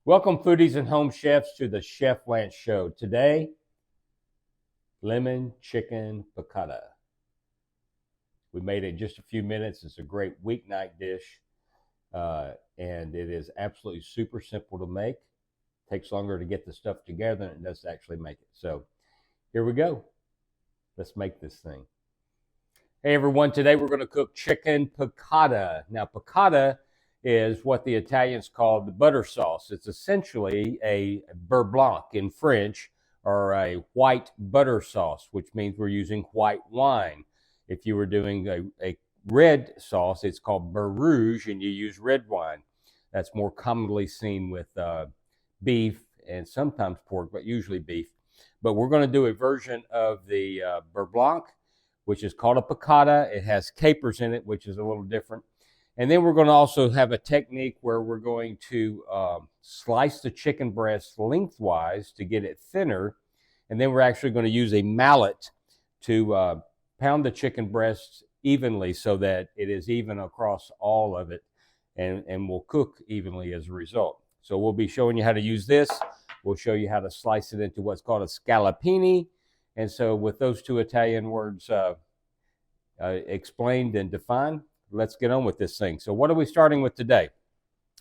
Welcome, foodies and home chefs, to the Chef Lance Show. Today, lemon chicken piccata. We made it in just a few minutes. It's a great weeknight dish, and it is absolutely super simple to make. Takes longer to get the stuff together than it does to actually make it. So here we go. Let's make this thing. Hey everyone, today we're going to cook chicken piccata. Now, piccata is what the Italians call the butter sauce. It's essentially a beurre blanc in French, or a white butter sauce, which means we're using white wine. If you were doing a red sauce, it's called beurre rouge, and you use red wine. That's more commonly seen with beef and sometimes pork, but usually beef. But we're going to do a version of the beurre blanc, which is called a piccata. It has capers in it, which is a little different. And then we're going to also have a technique where we're going to slice the chicken breast lengthwise to get it thinner. And then we're actually going to use a mallet to pound the chicken breast evenly so that it is even across all of it and will cook evenly as a result. So we'll be showing you how to use this. We'll show you how to slice it into what's called a scallopini. And so with those two Italian words explained and defined, let's get on with this thing. So what are we starting with today?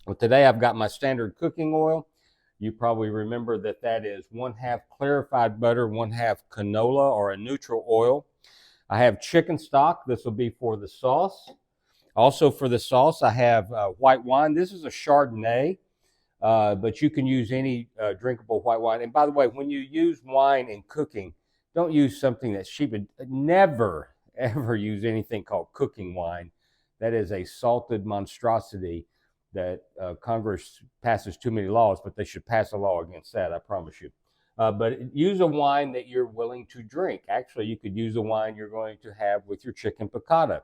Well, today I've got my standard cooking oil. You probably remember that that is 1/2 clarified butter, 1/2 canola or a neutral oil. I have chicken stock. This will be for the sauce. Also for the sauce, I have white wine. This is a Chardonnay, but you can use any drinkable white wine. And by the way, when you use wine in cooking, don't use something that's cheap. Never, ever use anything called cooking wine. That is a salted monstrosity that Congress passes too many laws, but they should pass a law against that, I promise you. But use a wine that you're willing to drink. Actually, you could use a wine you're going to have with your chicken piccata.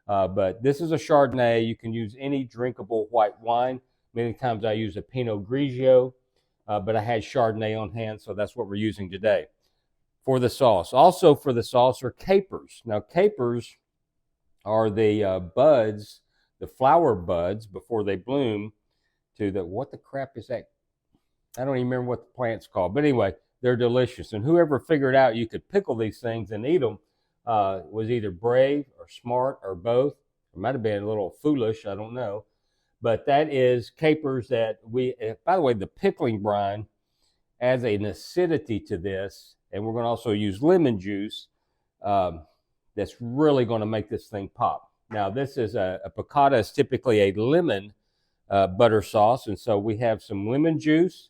But this is a Chardonnay. You can use any drinkable white wine. Many times I use a Pinot Grigio, but I had Chardonnay on hand, so that's what we're using today. For the sauce. Also for the sauce are capers. Now, capers are the buds, the flower buds before they bloom to the, what the crap is that? I don't even remember what the plant's called. But anyway, they're delicious. And whoever figured out you could pickle these things and eat them was either brave or smart or both. It might have been a little foolish, I don't know. But that is capers that we, by the way, the pickling brine adds an acidity to this. And we're going to also use lemon juice. That's really going to make this thing pop. Now, this is a piccata is typically a lemon butter sauce, and so we have some lemon juice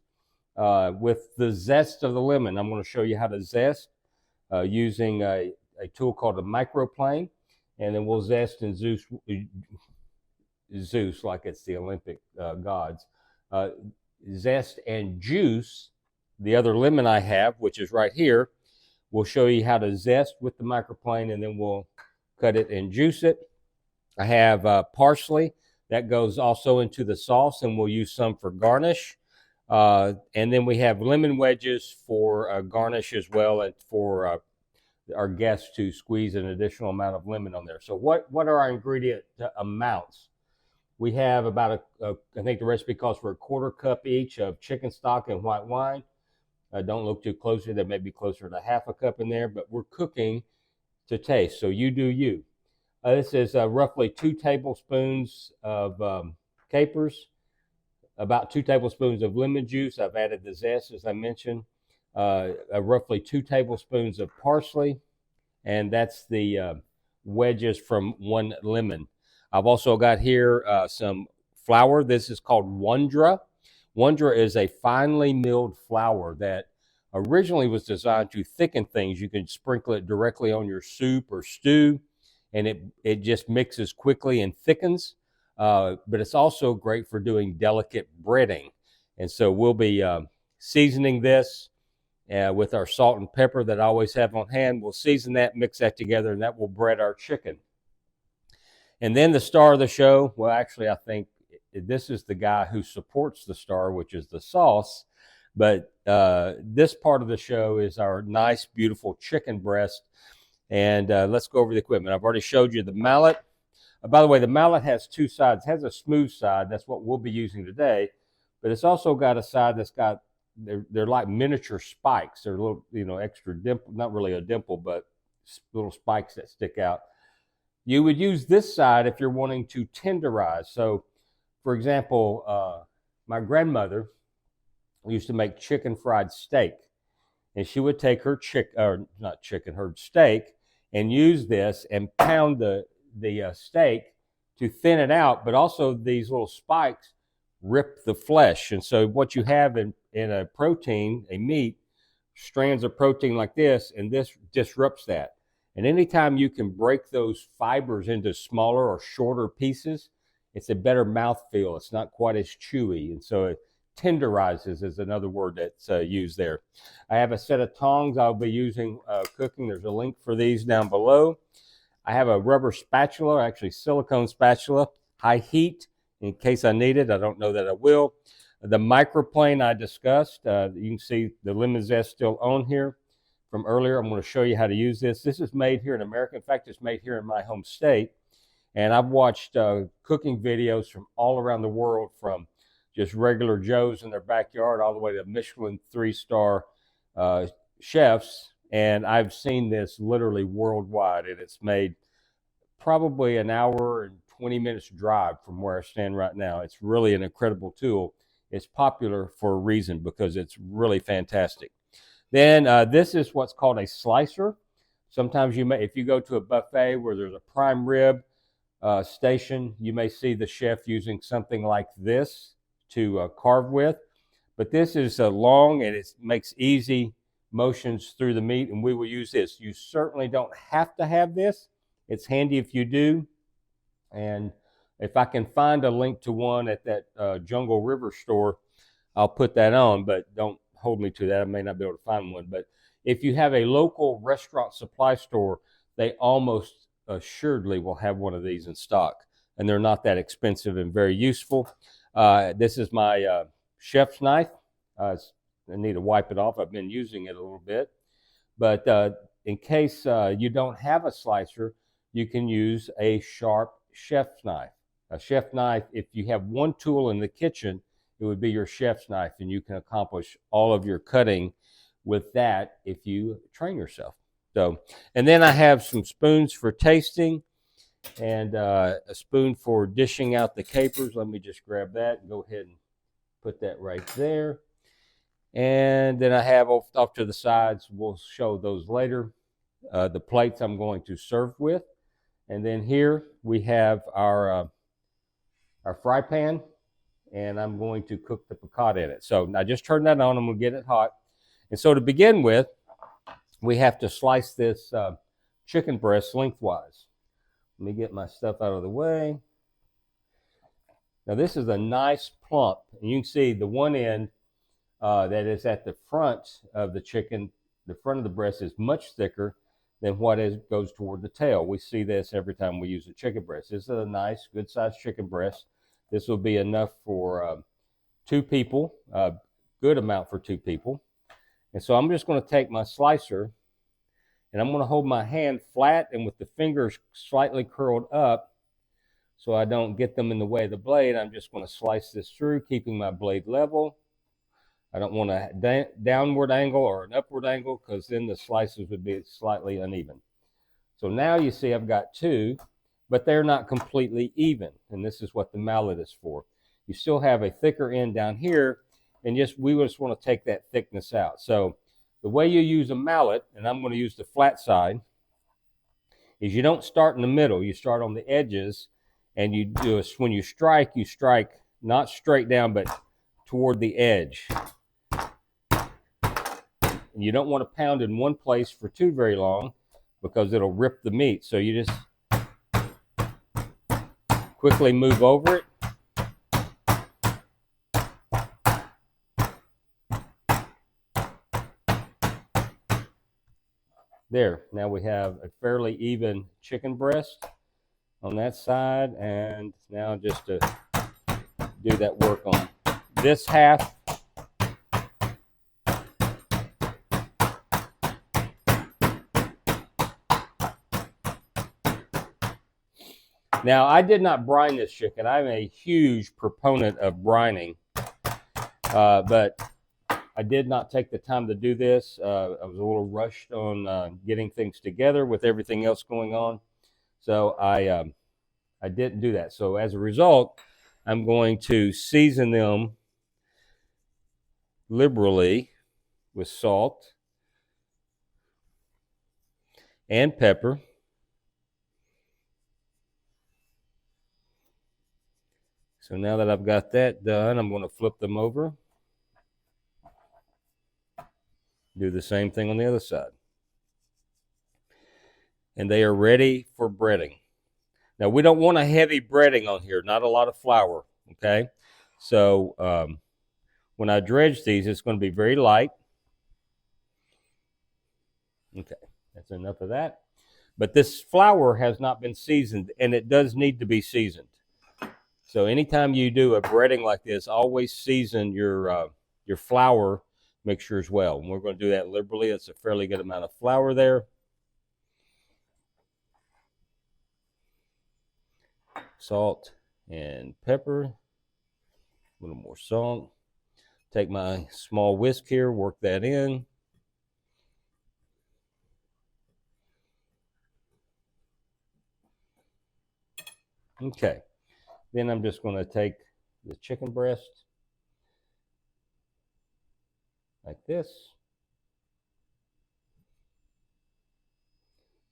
with the zest of the lemon. I'm going to show you how to zest using a tool called a microplane, and then we'll zest in Zeus like it's the Olympic gods. Zest and juice the other lemon I have, which is right here. We'll show you how to zest with the microplane, and then we'll cut it and juice it. I have parsley that goes also into the sauce, and we'll use some for garnish. And then we have lemon wedges for garnish as well, and for our guests to squeeze an additional amount of lemon on there. So what are our ingredient amounts? We have about I think the recipe calls for 1/4 cup each of chicken stock and white wine. Don't look too closely. There may be closer to 1/2 cup in there, but we're cooking to taste, so you do you. This is roughly 2 tablespoons of capers, about 2 tablespoons of lemon juice. I've added the zest, as I mentioned. Roughly 2 tablespoons of parsley, and that's the wedges from 1 lemon. I've also got here some flour. This is called Wondra. Wondra is a finely milled flour that originally was designed to thicken things. You can sprinkle it directly on your soup or stew, and it just mixes quickly and thickens. But it's also great for doing delicate breading. And so we'll be seasoning this with our salt and pepper that I always have on hand. We'll season that, mix that together, and that will bread our chicken. And then the star of the show, well, actually, I think this is the guy who supports the star, which is the sauce. But this part of the show is our nice, beautiful chicken breast. And let's go over the equipment. I've already showed you the mallet. By the way, the mallet has 2 sides. It has a smooth side. That's what we'll be using today. but it's also got a side that's got, they're like miniature spikes. They're a little, extra dimple, not really a dimple, but little spikes that stick out. You would use this side if you're wanting to tenderize. So, for example, my grandmother used to make chicken fried steak, and she would take her her steak, and use this and pound the steak to thin it out. But also these little spikes rip the flesh, and so what you have in a protein, a meat, strands of protein like this, and this disrupts that. And anytime you can break those fibers into smaller or shorter pieces, it's a better mouthfeel. It's not quite as chewy, and so it tenderizes is another word that's used there. I have a set of tongs I'll be using cooking. There's a link for these down below. I have a rubber spatula, actually silicone spatula, high heat in case I need it. I don't know that I will. The microplane I discussed, you can see the lemon zest still on here from earlier. I'm going to show you how to use this. This is made here in America. In fact, it's made here in my home state. And I've watched cooking videos from all around the world, from just regular Joes in their backyard all the way to Michelin 3-star chefs. And I've seen this literally worldwide. And it's made probably an hour and 20 minutes drive from where I stand right now. It's really an incredible tool. It's popular for a reason, because it's really fantastic. Then this is what's called a slicer. Sometimes you may, if you go to a buffet where there's a prime rib station, you may see the chef using something like this to carve with. But this is long, and it makes easy motions through the meat, and we will use this. You certainly don't have to have this. It's handy if you do. And if I can find a link to one at that Jungle River store, I'll put that on, but don't hold me to that. I may not be able to find one. But if you have a local restaurant supply store, they almost assuredly will have one of these in stock, and they're not that expensive and very useful. This is my chef's knife. I need to wipe it off. I've been using it a little bit. But in case you don't have a slicer, you can use a sharp chef's knife. A chef knife, if you have one tool in the kitchen, it would be your chef's knife, and you can accomplish all of your cutting with that if you train yourself. So, and then I have some spoons for tasting, and a spoon for dishing out the capers. Let me just grab that and go ahead and put that right there. And then I have off to the sides, we'll show those later, the plates I'm going to serve with. And then here we have our fry pan, and I'm going to cook the piccata in it. So I just turned that on. I'm going to get it hot. And so to begin with, we have to slice this chicken breast lengthwise. Let me get my stuff out of the way. Now this is a nice plump. And you can see the one end that is at the front of the chicken, the front of the breast is much thicker than what goes toward the tail. We see this every time we use a chicken breast. This is a nice, good-sized chicken breast. This will be enough for 2 people, a good amount for 2 people. And so I'm just going to take my slicer, and I'm going to hold my hand flat and with the fingers slightly curled up so I don't get them in the way of the blade. I'm just going to slice this through, keeping my blade level. I don't want a downward angle or an upward angle, because then the slices would be slightly uneven. So now you see I've got 2, but they're not completely even. And this is what the mallet is for. You still have a thicker end down here, and we just want to take that thickness out. So the way you use a mallet, and I'm going to use the flat side, is you don't start in the middle. You start on the edges, and when you strike not straight down, but toward the edge. And you don't want to pound in one place for too very long, because it'll rip the meat. So you just quickly move over it. There, now we have a fairly even chicken breast on that side, and now just to do that work on this half. Now, I did not brine this chicken. I'm a huge proponent of brining. But I did not take the time to do this. I was a little rushed on getting things together with everything else going on. So I didn't do that. So as a result, I'm going to season them liberally with salt and pepper. So now that I've got that done, I'm going to flip them over. Do the same thing on the other side. And they are ready for breading. Now, we don't want a heavy breading on here, not a lot of flour, okay? So when I dredge these, it's going to be very light. Okay, that's enough of that. But this flour has not been seasoned, and it does need to be seasoned. So anytime you do a breading like this, always season your flour mixture as well. And we're going to do that liberally. It's a fairly good amount of flour there. Salt and pepper. A little more salt. Take my small whisk here, work that in. Okay. Then I'm just going to take the chicken breast like this.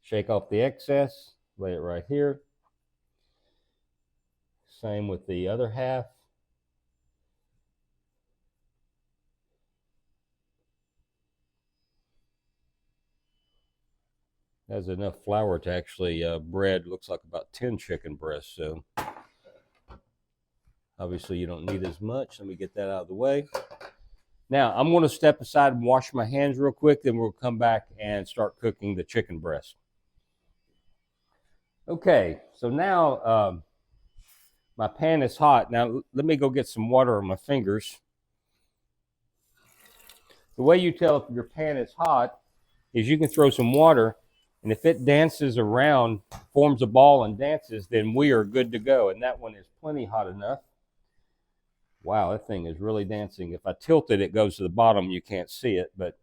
Shake off the excess, lay it right here. Same with the other half. Has enough flour to actually bread, looks like about 10 chicken breasts. So obviously you don't need as much. Let me get that out of the way. Now I'm going to step aside and wash my hands real quick. Then we'll come back and start cooking the chicken breast. Okay, so now my pan is hot. Now let me go get some water on my fingers. The way you tell if your pan is hot is you can throw some water, and if it dances around, forms a ball and dances, then we are good to go. And that one is plenty hot enough. Wow, that thing is really dancing. If I tilt it, it goes to the bottom. You can't see it, but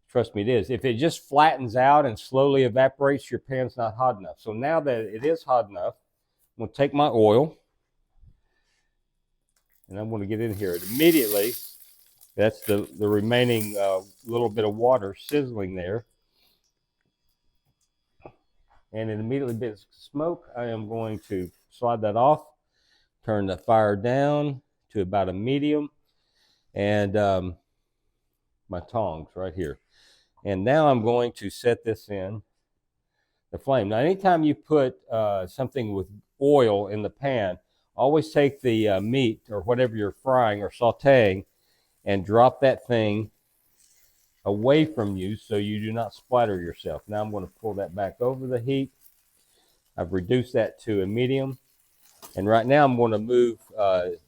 trust me, it is. If it just flattens out and slowly evaporates, your pan's not hot enough. So now that it is hot enough, I'm going to take my oil, and I'm going to get in here. And immediately, that's the remaining little bit of water sizzling there. And it immediately begins to smoke. I am going to slide that off, turn the fire down to about a medium, and my tongs right here. And now I'm going to set this in the flame. Now, anytime you put something with oil in the pan, always take the meat or whatever you're frying or sauteing and drop that thing away from you so you do not splatter yourself. Now I'm going to pull that back over the heat. I've reduced that to a medium. And right now I'm going to move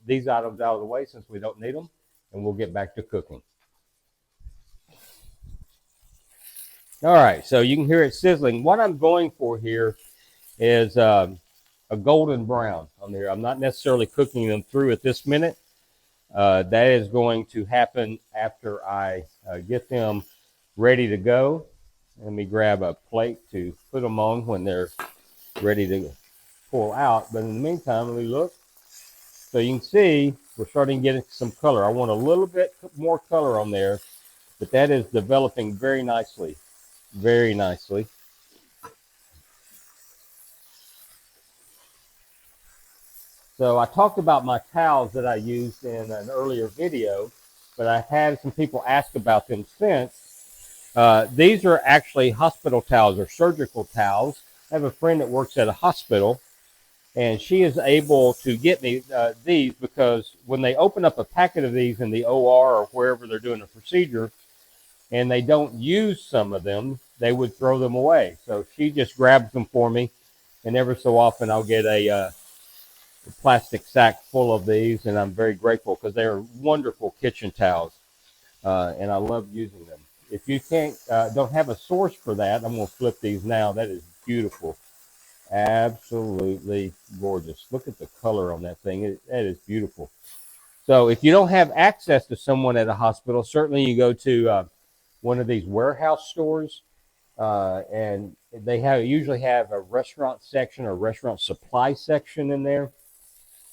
these items out of the way since we don't need them, and we'll get back to cooking. All right, so you can hear it sizzling. What I'm going for here is a golden brown on here. I'm not necessarily cooking them through at this minute. That is going to happen after I get them ready to go. Let me grab a plate to put them on when they're ready to pull out. But in the meantime, let me look. So you can see we're starting to get some color. I want a little bit more color on there, but that is developing very nicely. Very nicely. So I talked about my towels that I used in an earlier video, but I've had some people ask about them since. These are actually hospital towels or surgical towels. I have a friend that works at a hospital, and she is able to get me these because when they open up a packet of these in the OR or wherever they're doing a procedure, and they don't use some of them, they would throw them away. So she just grabs them for me, and every so often I'll get a plastic sack full of these, and I'm very grateful because they are wonderful kitchen towels, and I love using them. If you don't have a source for that, I'm going to flip these now. That is beautiful. Absolutely gorgeous. Look at the color on that thing. That is beautiful. So if you don't have access to someone at a hospital, certainly you go to one of these warehouse stores, and they usually have a restaurant section or restaurant supply section in there,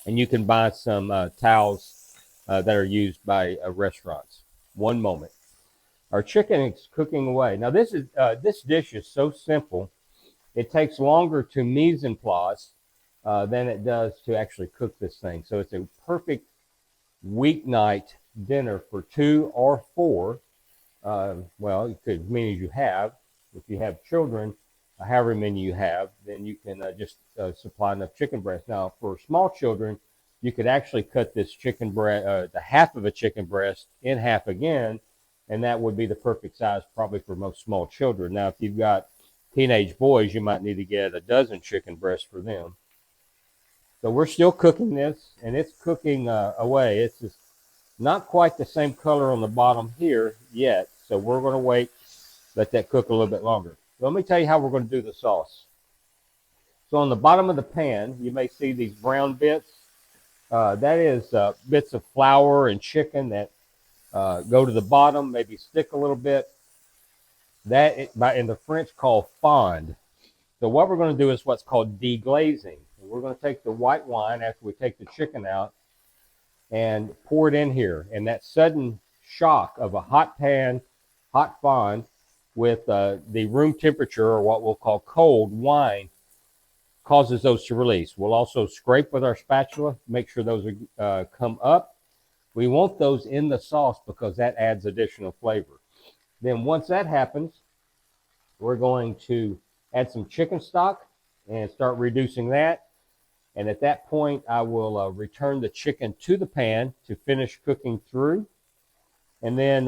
and you can buy some towels that are used by restaurants. One moment. Our chicken is cooking away. Now this dish is so simple. It takes longer to mise en place than it does to actually cook this thing. So it's a perfect weeknight dinner for 2 or 4. Well, it could mean as you have. If you have children, however many you have, then you can just supply enough chicken breast. Now, for small children, you could actually cut this chicken breast, the half of a chicken breast, in half again, and that would be the perfect size probably for most small children. Now, if you've got teenage boys, you might need to get a dozen chicken breasts for them. So we're still cooking this, and it's cooking away. It's just not quite the same color on the bottom here yet, so we're going to wait, let that cook a little bit longer. Let me tell you how we're going to do the sauce. So on the bottom of the pan, you may see these brown bits. That is bits of flour and chicken that go to the bottom, maybe stick a little bit. That in the French called fond. So what we're going to do is what's called deglazing. We're going to take the white wine after we take the chicken out and pour it in here. And that sudden shock of a hot pan, hot fond, with the room temperature, or what we'll call cold wine, causes those to release. We'll also scrape with our spatula, make sure those come up. We want those in the sauce because that adds additional flavor. Then once that happens, we're going to add some chicken stock and start reducing that. And at that point, I will return the chicken to the pan to finish cooking through, and then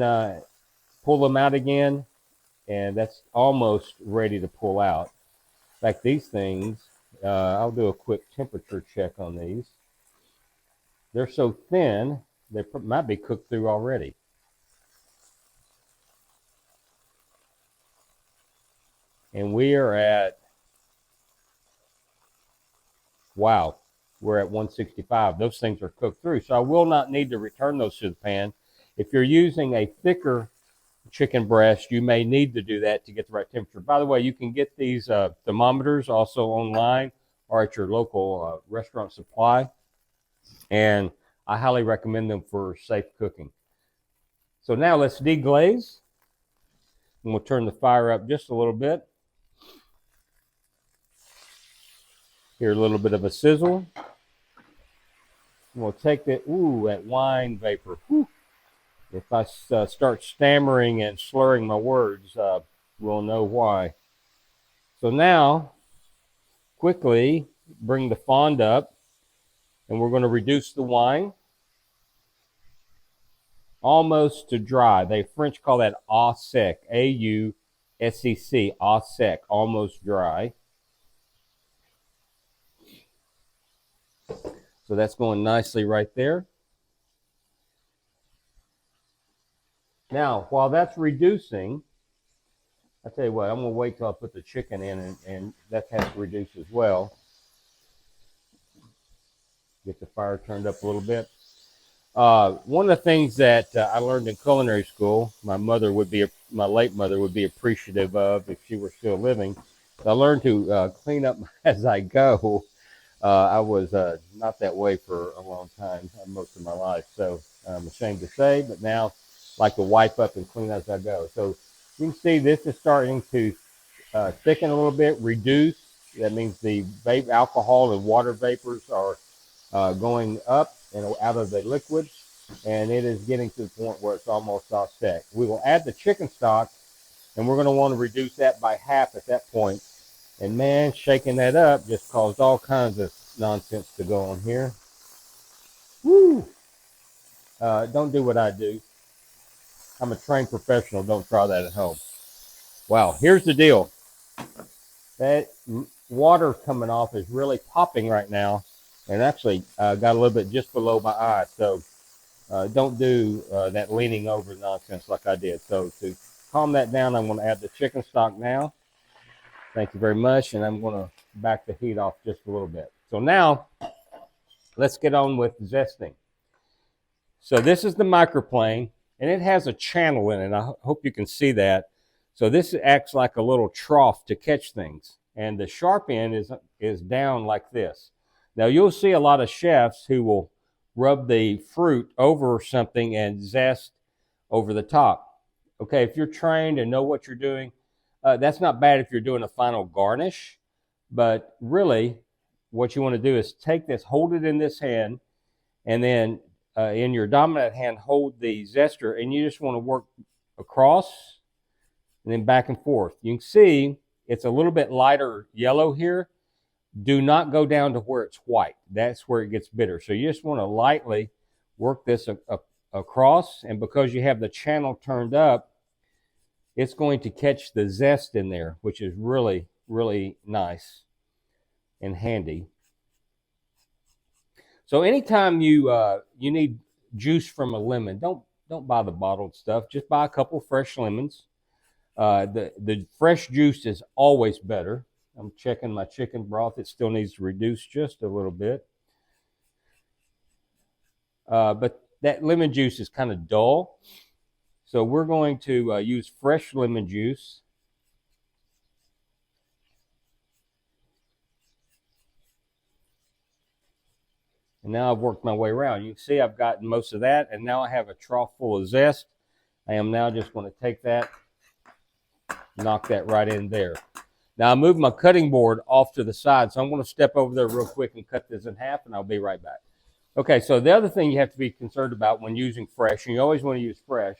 pull them out again. And that's almost ready to pull out. In fact, these things, I'll do a quick temperature check on these. They're so thin, they might be cooked through already. And we are at, wow, we're at 165. Those things are cooked through. So I will not need to return those to the pan. If you're using a thicker chicken breast, you may need to do that to get the right temperature. By the way, you can get these thermometers also online or at your local restaurant supply, and I highly recommend them for safe cooking. So now let's deglaze, and we'll turn the fire up just a little bit. Hear a little bit of a sizzle. And we'll take that wine vapor. Whew. If I start stammering and slurring my words, we'll know why. So now, quickly bring the fond up, and we're going to reduce the wine almost to dry. The French call that au sec, A-U-S-E-C, au sec, almost dry. So that's going nicely right there. Now, while that's reducing, I tell you what, I'm going to wait till I put the chicken in, and that has to reduce as well. Get the fire turned up a little bit. One of the things that I learned in culinary school, my late mother would be appreciative of if she were still living. I learned to clean up as I go. I was not that way for a long time, most of my life, so I'm ashamed to say, but now I like to wipe up and clean as I go. So you can see this is starting to thicken a little bit, reduce. That means the alcohol and water vapors are going up and out of the liquid, and it is getting to the point where it's almost au sec. We will add the chicken stock, and we're going to want to reduce that by half at that point. And man, shaking that up just caused all kinds of nonsense to go on here. Woo! Don't do what I do. I'm a trained professional. Don't try that at home. Wow, here's the deal. That water coming off is really popping right now, and actually got a little bit just below my eye. So don't do that leaning over nonsense like I did. So to calm that down, I'm going to add the chicken stock now. Thank you very much, and I'm going to back the heat off just a little bit. So now, let's get on with zesting. So this is the microplane, and it has a channel in it. I hope you can see that. So this acts like a little trough to catch things. And the sharp end is down like this. Now you'll see a lot of chefs who will rub the fruit over something and zest over the top. Okay, if you're trained and know what you're doing, that's not bad if you're doing a final garnish. But really, what you want to do is take this, hold it in this hand, and then in your dominant hand, hold the zester, and you just want to work across and then back and forth. You can see it's a little bit lighter yellow here. Do not go down to where it's white. That's where it gets bitter. So you just want to lightly work this across, and because you have the channel turned up, it's going to catch the zest in there, which is really, really nice and handy. So anytime you need juice from a lemon, don't buy the bottled stuff. Just buy a couple fresh lemons. The fresh juice is always better. I'm checking my chicken broth. It still needs to reduce just a little bit. But that lemon juice is kind of dull. So we're going to use fresh lemon juice. And now I've worked my way around. You can see I've gotten most of that, and now I have a trough full of zest. I am now just going to take that, knock that right in there. Now I moved my cutting board off to the side, so I'm going to step over there real quick and cut this in half, and I'll be right back. Okay, so the other thing you have to be concerned about when using fresh, and you always want to use fresh,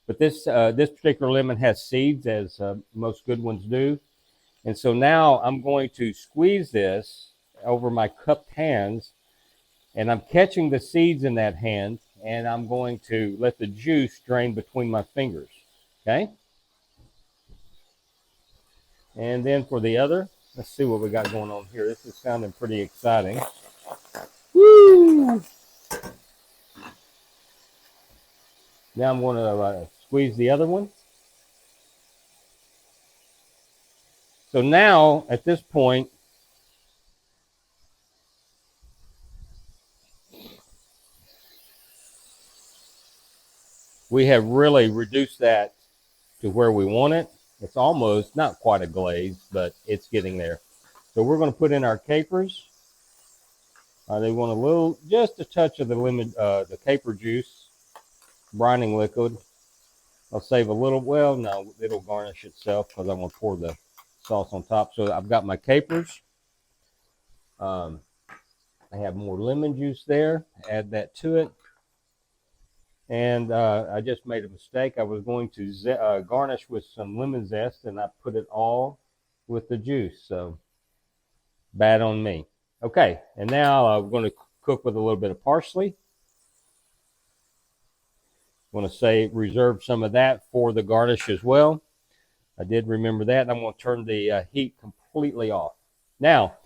but this particular lemon has seeds, as most good ones do. And so now I'm going to squeeze this over my cupped hands, and I'm catching the seeds in that hand, and I'm going to let the juice drain between my fingers, okay? And then for the other, let's see what we got going on here. This is sounding pretty exciting. Woo! Now I'm going to squeeze the other one. So now, at this point, we have really reduced that to where we want it. It's almost, not quite a glaze, but it's getting there. So we're going to put in our capers. They want a little, just a touch of the lemon, the caper juice, brining liquid. I'll save a little, well, no, it'll garnish itself because I'm going to pour the sauce on top. So I've got my capers. I have more lemon juice there. Add that to it. And I just made a mistake. I was going to garnish with some lemon zest, and I put it all with the juice. So bad on me. Okay, and now we're going to cook with a little bit of parsley. I'm going to reserve some of that for the garnish as well. I did remember that. I'm going to turn the heat completely off. Now,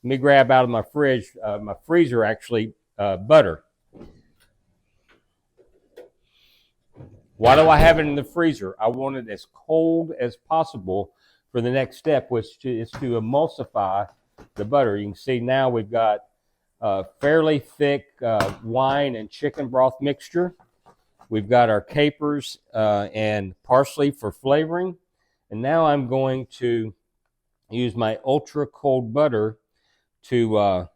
let me grab out of my fridge, my freezer actually, butter. Why do I have it in the freezer? I want it as cold as possible for the next step, which is to emulsify the butter. You can see now we've got fairly thick wine and chicken broth mixture. We've got our capers and parsley for flavoring. And now I'm going to use my ultra cold butter to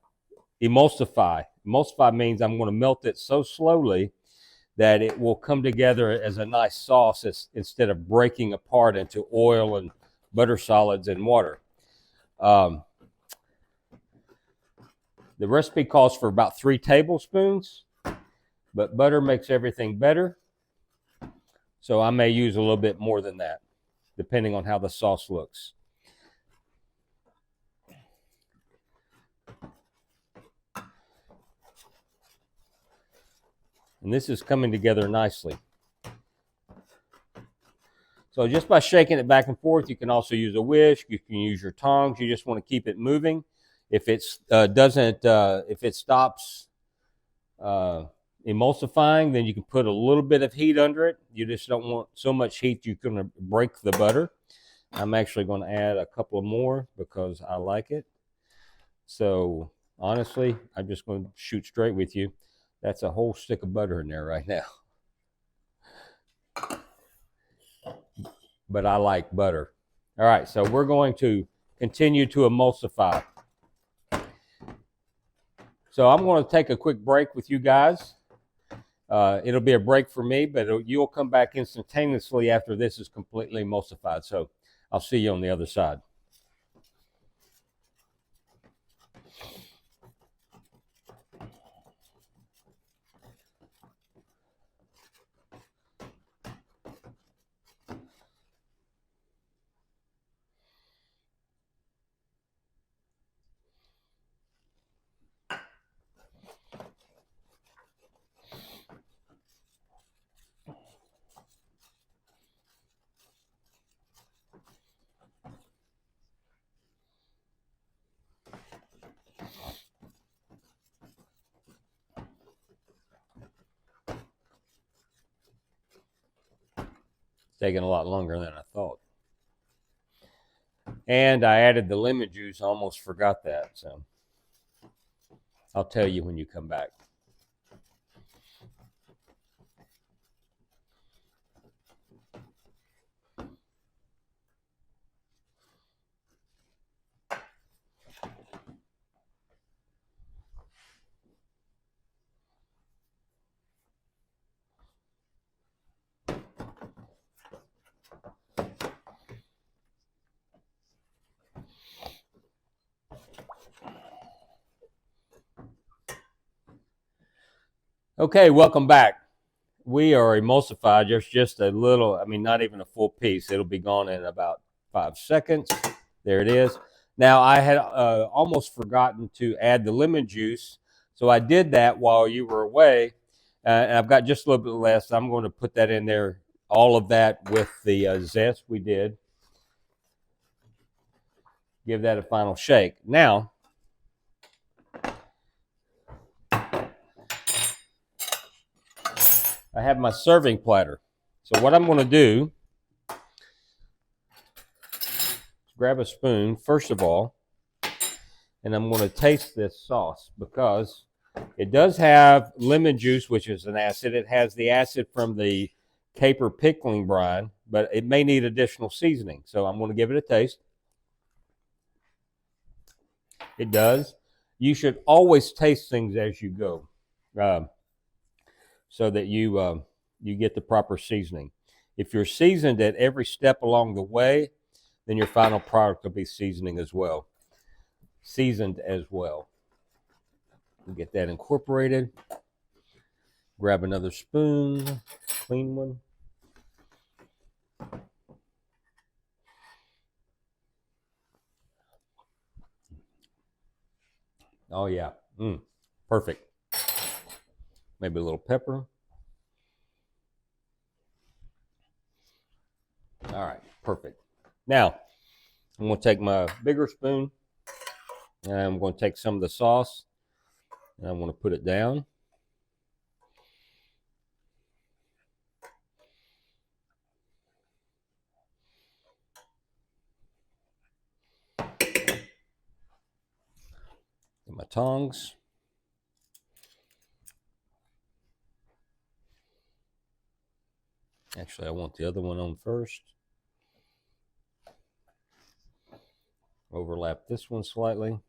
emulsify. Emulsify means I'm going to melt it so slowly that it will come together as a nice sauce instead of breaking apart into oil and butter solids and water. The recipe calls for about 3 tablespoons, but butter makes everything better. So I may use a little bit more than that, depending on how the sauce looks. And this is coming together nicely. So just by shaking it back and forth, you can also use a whisk. You can use your tongs. You just want to keep it moving. If it stops emulsifying, then you can put a little bit of heat under it. You just don't want so much heat you're going to break the butter. I'm actually going to add a couple of more because I like it. So honestly, I'm just going to shoot straight with you. That's a whole stick of butter in there right now. But I like butter. All right, so we're going to continue to emulsify. So I'm going to take a quick break with you guys. It'll be a break for me, but you'll come back instantaneously after this is completely emulsified. So I'll see you on the other side. Taking a lot longer than I thought. And I added the lemon juice. I almost forgot that. So I'll tell you when you come back. Okay, welcome back. We are emulsified. There's just a little, I mean, not even a full piece. It'll be gone in about 5 seconds. There it is. Now, I had almost forgotten to add the lemon juice. So I did that while you were away. And I've got just a little bit less. I'm going to put that in there, all of that with the zest we did. Give that a final shake. Now, I have my serving platter. So what I'm going to do is grab a spoon, first of all, and I'm going to taste this sauce because it does have lemon juice, which is an acid. It has the acid from the caper pickling brine, but it may need additional seasoning. So I'm going to give it a taste. It does. You should always taste things as you go, so that you get the proper seasoning. If you're seasoned at every step along the way, then your final product will be seasoned as well. We'll get that incorporated. Grab another spoon, clean one. Oh yeah, perfect. Maybe a little pepper. All right, perfect. Now, I'm going to take my bigger spoon, and I'm going to take some of the sauce, and I'm going to put it down. Get my tongs. Actually, I want the other one on first. Overlap this one slightly.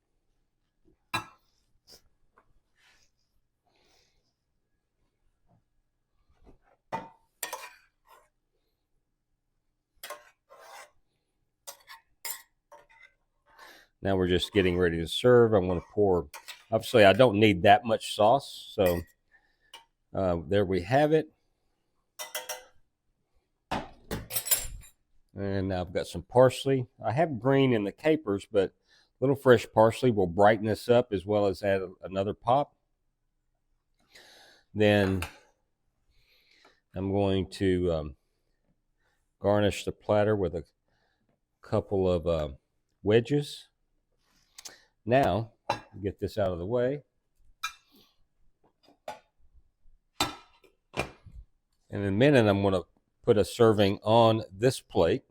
Now we're just getting ready to serve. I'm going to pour, obviously I don't need that much sauce, so there we have it. And I've got some parsley. I have green in the capers, but a little fresh parsley will brighten this up as well as add another pop. Then I'm going to garnish the platter with a couple of wedges. Now, get this out of the way. In a minute, I'm going to put a serving on this plate.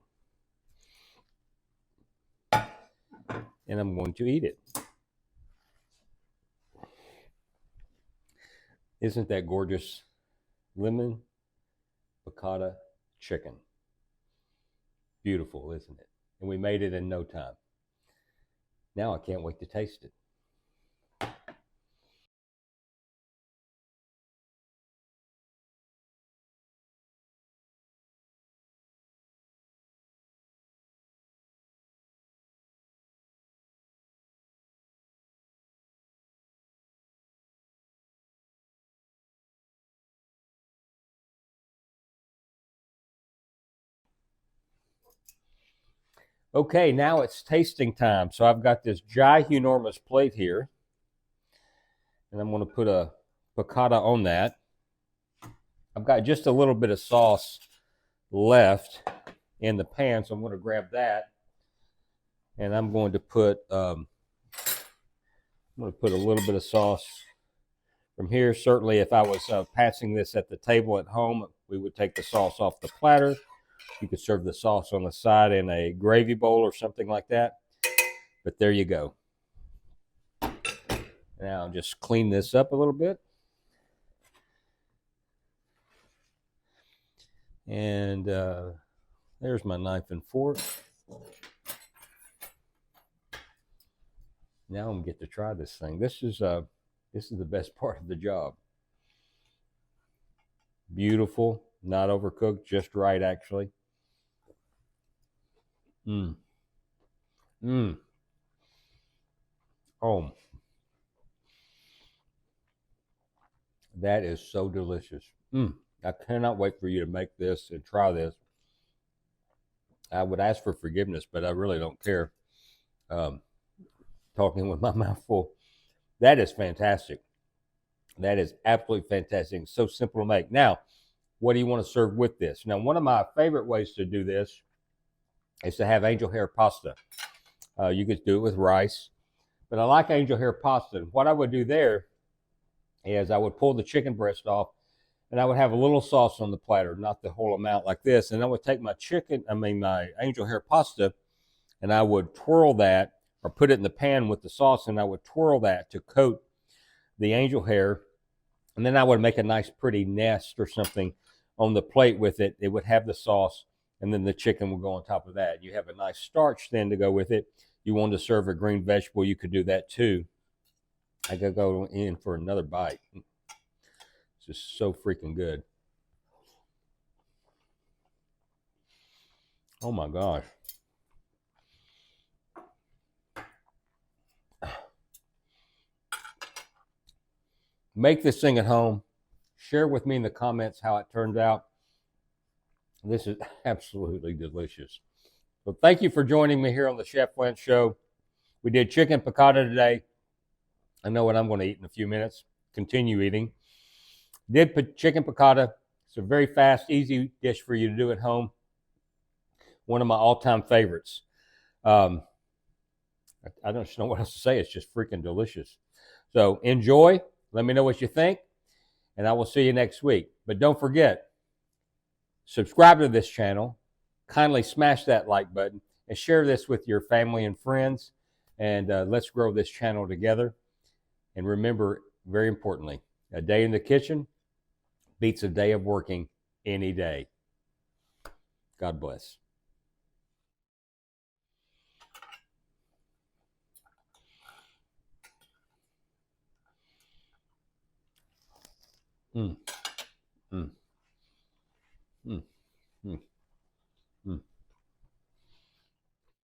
And I'm going to eat it. Isn't that gorgeous? Lemon piccata chicken. Beautiful, isn't it? And we made it in no time. Now I can't wait to taste it. Okay, now it's tasting time. So I've got this ginormous plate here, and I'm going to put a piccata on that. I've got just a little bit of sauce left in the pan, so I'm going to grab that, and I'm going to put a little bit of sauce from here. Certainly, if I was passing this at the table at home, we would take the sauce off the platter. You could serve the sauce on the side in a gravy bowl or something like that. But there you go. Now I'll just clean this up a little bit. And there's my knife and fork. Now I'm gonna get to try this thing. This is the best part of the job. Beautiful, not overcooked, just right actually. Oh, that is so delicious. I cannot wait for you to make this and try this. I would ask for forgiveness, but I really don't care. Talking with my mouth full. That is fantastic. That is absolutely fantastic. It's so simple to make. Now, what do you want to serve with this? Now, one of my favorite ways to do this is to have angel hair pasta. You could do it with rice, but I like angel hair pasta. And what I would do there is I would pull the chicken breast off, and I would have a little sauce on the platter, not the whole amount like this. And I would take my my angel hair pasta, and I would twirl that or put it in the pan with the sauce, and I would twirl that to coat the angel hair. And then I would make a nice pretty nest or something on the plate with it. It would have the sauce, and then the chicken will go on top of that. You have a nice starch then to go with it. You want to serve a green vegetable, you could do that too. I could go in for another bite. It's just so freaking good. Oh my gosh. Make this thing at home. Share with me in the comments how it turns out. This is absolutely delicious. So thank you for joining me here on the Chef Lance Show. We did chicken piccata today. I know what I'm going to eat in a few minutes. Continue eating. Did chicken piccata. It's a very fast, easy dish for you to do at home. One of my all-time favorites. I don't know what else to say. It's just freaking delicious. So enjoy. Let me know what you think, and I will see you next week. But don't forget, subscribe to this channel. Kindly smash that like button and share this with your family and friends. And let's grow this channel together. And remember, very importantly, a day in the kitchen beats a day of working any day. God bless. Mm. Mm. Mm. Mm.